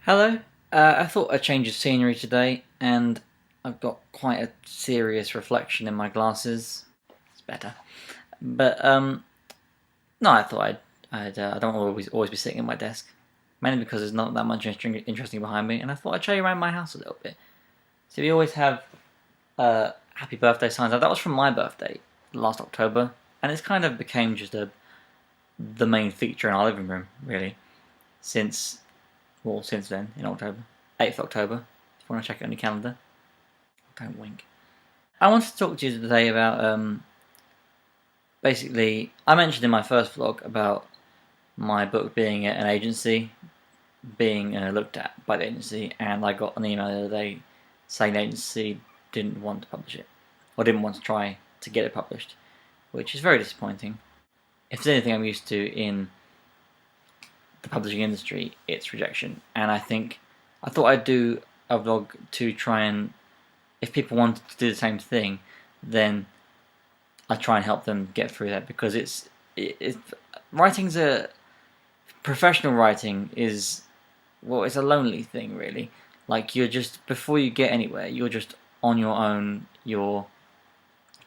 Hello. I thought a change of scenery today, and I've got quite a serious reflection in my glasses. It's better, but no, I thought I don't always be sitting at my desk, mainly because there's not that much interesting behind me, and I thought I'd show you around my house a little bit. So we always have happy birthday signs. That was from my birthday last October, and it's kind of became just the main feature in our living room, really, since since then, in October. 8th October, if you want to check it on your calendar. Don't wink. I wanted to talk to you today about, basically, I mentioned in my first vlog about my book being at an agency, being looked at by the agency, and I got an email the other day saying the agency didn't want to publish it, or didn't want to try to get it published, which is very disappointing. If there's anything I'm used to in the publishing industry, it's rejection. And I thought I'd do a vlog to try and, if people wanted to do the same thing, then I try and help them get through that, because professional writing is, well, it's a lonely thing, really. Like, you're just, before you get anywhere, you're just on your own, you're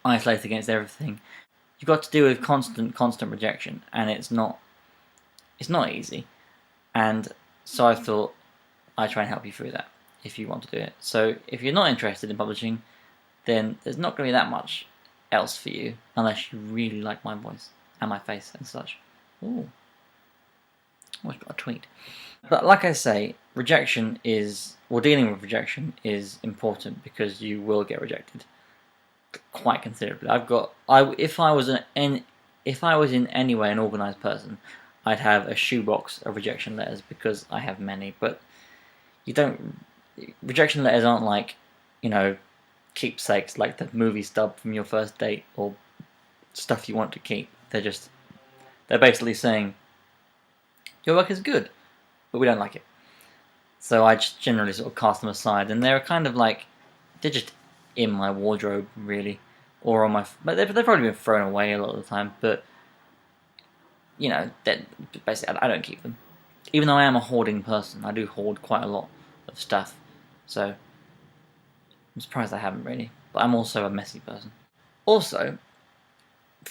isolated against everything. You've got to deal with constant rejection, and it's not easy. And so I thought I'd try and help you through that if you want to do it. So if you're not interested in publishing, then there's not going to be that much else for you, unless you really like my voice and my face and such. Ooh. Almost got a tweet. But like I say, dealing with rejection is important, because you will get rejected quite considerably. If I was in any way an organised person, I'd have a shoebox of rejection letters, because I have many. But rejection letters aren't like, keepsakes, like the movie stub from your first date, or stuff you want to keep. They're basically saying, your work is good, but we don't like it. So I just generally sort of cast them aside, and they're kind of like, they're just in my wardrobe, really, or but they've probably been thrown away a lot of the time, but basically I don't keep them. Even though I am a hoarding person, I do hoard quite a lot of stuff, so I'm surprised I haven't really. But I'm also a messy person. Also,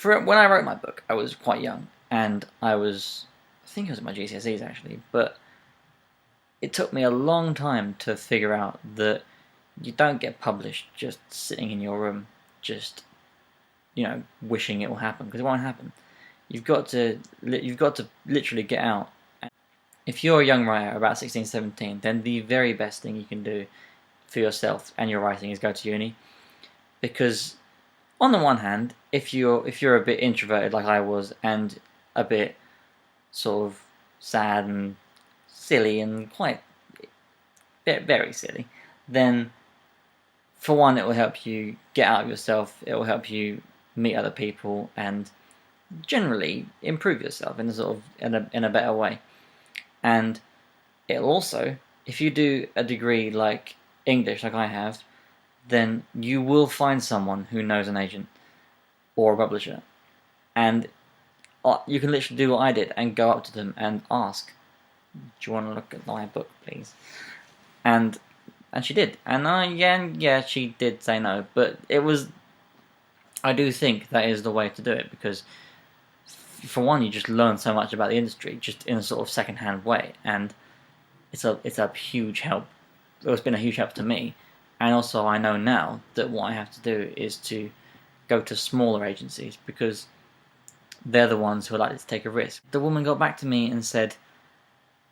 when I wrote my book, I was quite young, and I think it was at my GCSEs actually, but it took me a long time to figure out that you don't get published just sitting in your room, just wishing it will happen, because it won't happen. You've got to literally get out. If you're a young writer, about 16, 17, then the very best thing you can do for yourself and your writing is go to uni. Because on the one hand, if you're a bit introverted like I was, and a bit sort of sad and silly and quite very silly, then for one, it will help you get out of yourself, it will help you meet other people, and generally improve yourself in a better way. And it'll also, if you do a degree like English, like I have, then you will find someone who knows an agent or a publisher, and you can literally do what I did and go up to them and ask, "Do you want to look at my book, please?" And she did, and she did say no, but I do think that is the way to do it, because for one, you just learn so much about the industry just in a sort of second-hand way, and it's a huge help. It's been a huge help to me, and also I know now that what I have to do is to go to smaller agencies, because they're the ones who are likely to take a risk. The woman got back to me and said,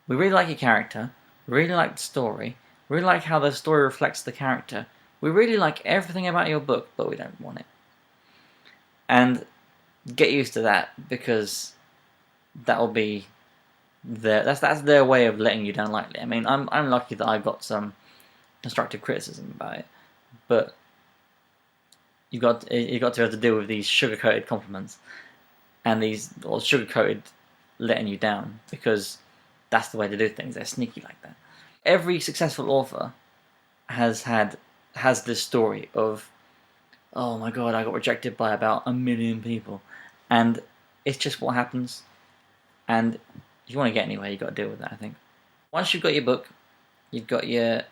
"We really like your character, we really like the story, we really like how the story reflects the character, we really like everything about your book, but we don't want it." And get used to that, because that'll be that's their way of letting you down lightly. I mean, I'm lucky that I got some constructive criticism about it, but you got to be able to deal with these sugar-coated compliments, and these sugar-coated letting you down, because that's the way to do things. They're sneaky like that. Every successful author has this story of, oh my god, I got rejected by about 1 million people, and it's just what happens. And if you want to get anywhere, you've got to deal with that, I think. Once you've got your book, You've got your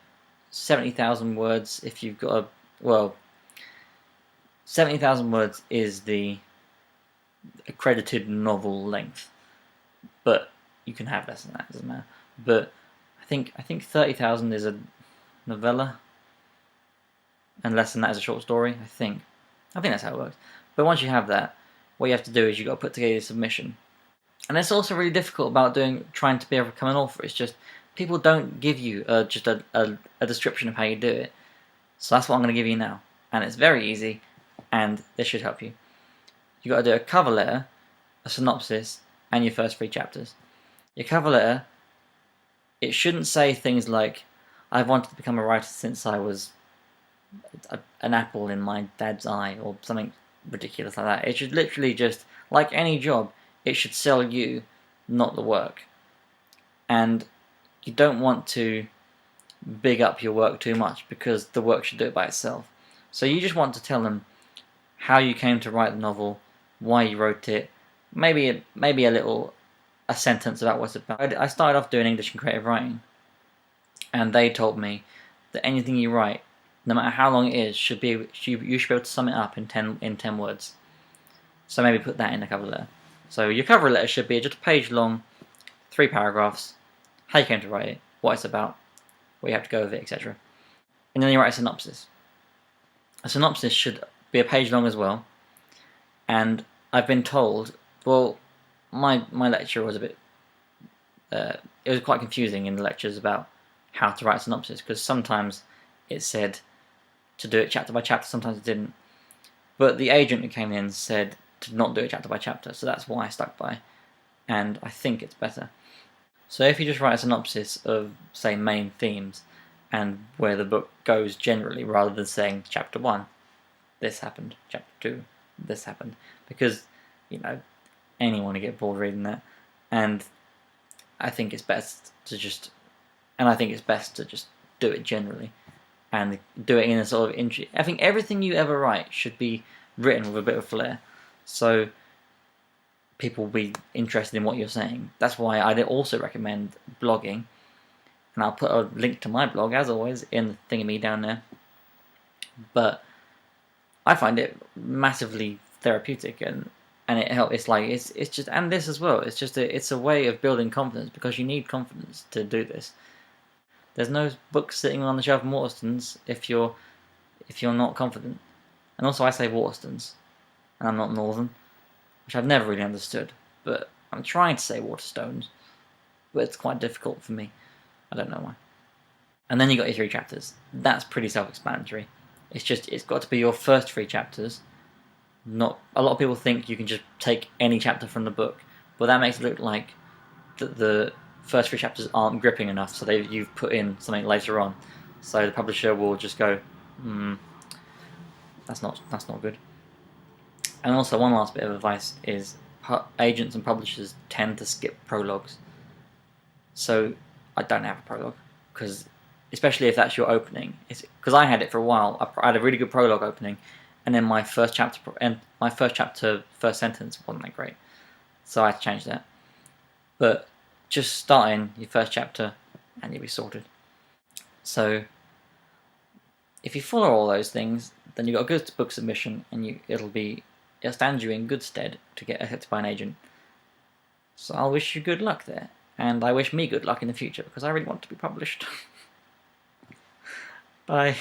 70,000 words if you've got a, well, 70,000 words is the accredited novel length, but you can have less than that, it doesn't matter. But I think 30,000 is a novella, and less than that is a short story. I think that's how it works. But once you have that, what you have to do is you've got to put together your submission, and it's also really difficult about trying to be able to become an author. It's just people don't give you just a description of how you do it. So that's what I'm going to give you now, and it's very easy, and this should help you. You've got to do a cover letter, a synopsis, and your first 3 chapters. Your cover letter, it shouldn't say things like, "I've wanted to become a writer since I was an apple in my dad's eye," or something ridiculous like that. It should literally just, like any job, it should sell you, not the work. And you don't want to big up your work too much, because the work should do it by itself. So you just want to tell them how you came to write the novel, why you wrote it, maybe a sentence about what it's about. I started off doing English and creative writing, and they told me that anything you write, no matter how long it is, you should be able to sum it up in 10 words. So maybe put that in the cover letter. So your cover letter should be just a page long, 3 paragraphs, how you came to write it, what it's about, what you have to go with it, etc. And then you write a synopsis. A synopsis should be a page long as well. And I've been told, well, my lecture was a bit, it was quite confusing in the lectures about how to write a synopsis, because sometimes it said to do it chapter by chapter, sometimes it didn't. But the agent who came in said to not do it chapter by chapter, so that's why I stuck by, and I think it's better. So if you just write a synopsis of, say, main themes and where the book goes generally, rather than saying chapter 1, this happened, chapter 2, this happened, because, you know, anyone will get bored reading that, and I think it's best to just do it generally, and do it in a sort of I think everything you ever write should be written with a bit of flair, so people will be interested in what you're saying. That's why I also recommend blogging, and I'll put a link to my blog, as always, in the thingy down there. But I find it massively therapeutic, and it helps. It's just, and this as well. It's just it's a way of building confidence, because you need confidence to do this. There's no book sitting on the shelf in Waterstones if you're not confident. And also, I say Waterstones, and I'm not Northern, which I've never really understood. But I'm trying to say Waterstones, but it's quite difficult for me. I don't know why. And then you got your 3 chapters. That's pretty self-explanatory. It's got to be your first 3 chapters. Not a lot of people think you can just take any chapter from the book, but that makes it look like the first 3 chapters aren't gripping enough, so you've put in something later on. So the publisher will just go, that's not good. And also, one last bit of advice is agents and publishers tend to skip prologues. So I don't have a prologue, because especially if that's your opening. Because I had it for a while. I had a really good prologue opening, and then my first chapter, first sentence wasn't that great, so I had to change that. But just start in your first chapter, and you'll be sorted. So if you follow all those things, then you've got a good book submission, and it'll stand you in good stead to get accepted by an agent. So I'll wish you good luck there, and I wish me good luck in the future, because I really want to be published. Bye.